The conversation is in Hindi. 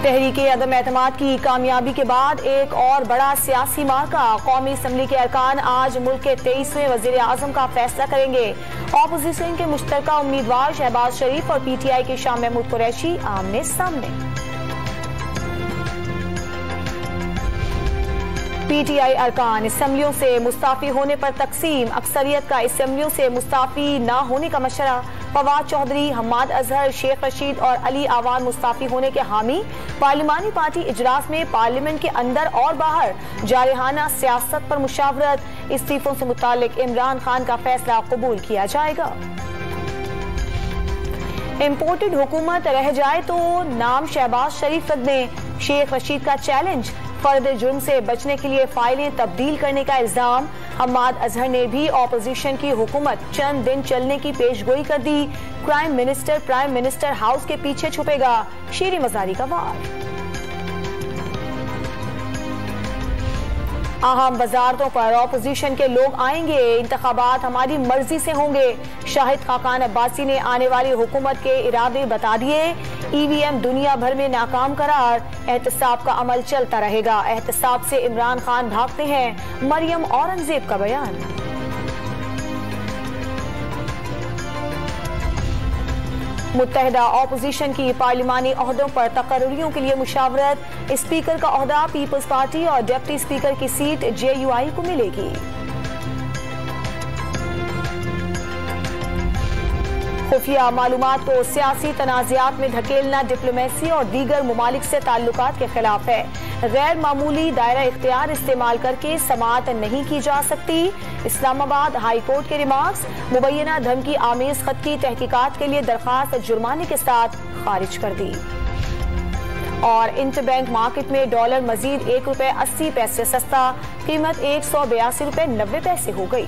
तहरीक अदम एतमाद की कामयाबी के बाद एक और बड़ा सियासी मार्का। कौमी असम्बली के अरकान आज मुल्क के 23वें वजीर आजम का फैसला करेंगे। ऑपोजिशन के मुश्तरका उम्मीदवार शहबाज शरीफ और PTI के शाह महमूद कुरैशी आमने सामने। PTI अरकान असम्बलियों से मुस्ताफी होने पर तकसीम। अक्सरियत का असम्बलियों से मुस्ताफी न होने का मशवरा। फवाद चौधरी, हम्माद अजहर, शेख रशीद और अली आवान मुस्ताफी होने के हामी। पार्लिमानी पार्टी इजलास में पार्लियामेंट के अंदर और बाहर जारहाना सियासत पर मुशावरत। इस्तीफों से मुतालिक इमरान खान का फैसला कबूल किया जाएगा। इम्पोर्टेड हुकूमत रह जाए तो नाम शहबाज शरीफ रख दें। शेख रशीद का चैलेंज। फर्द जुर्म से बचने के लिए फाइलें तब्दील करने का इल्जाम। हम्माद अजहर ने भी ऑपोजिशन की हुकूमत चंद दिन चलने की पेशगोई कर दी। प्राइम मिनिस्टर हाउस के पीछे छुपेगा। शेरी मजारी का वार। अहम वजारतों पर ऑपोजिशन के लोग आएंगे। इंतखाबात हमारी मर्जी से होंगे। शाहिद खाकान अब्बासी ने आने वाली हुकूमत के इरादे बता दिए। EVM दुनिया भर में नाकाम करार। एहतसाब का अमल चलता रहेगा। एहतसाब से इमरान खान भागते हैं। मरियम औरंगजेब का बयान। मुत्तहिदा ऑपोजिशन की पार्लिमानी ओहदों पर तकर्रुरियों के लिए मुशावरत। स्पीकर का ओहदा पीपल्स पार्टी और डिप्टी स्पीकर की सीट JUI को मिलेगी। खुफिया मालूमात को सियासी तनाज़ात में धकेलना डिप्लोमेसी और दीगर मुमालिक से ताल्लुकात के खिलाफ है। गैर मामूली दायरा इख्तियार इस्तेमाल करके समाअत नहीं की जा सकती। इस्लामाबाद हाई कोर्ट के रिमार्क्स। मुबैना धमकी आमेज खत की तहकीकात के लिए दरखास्त जुर्माने के साथ खारिज कर दी। और इंटरबैंक मार्केट में डॉलर मजीद ₹1.80 सस्ता। कीमत ₹182.90 हो गई।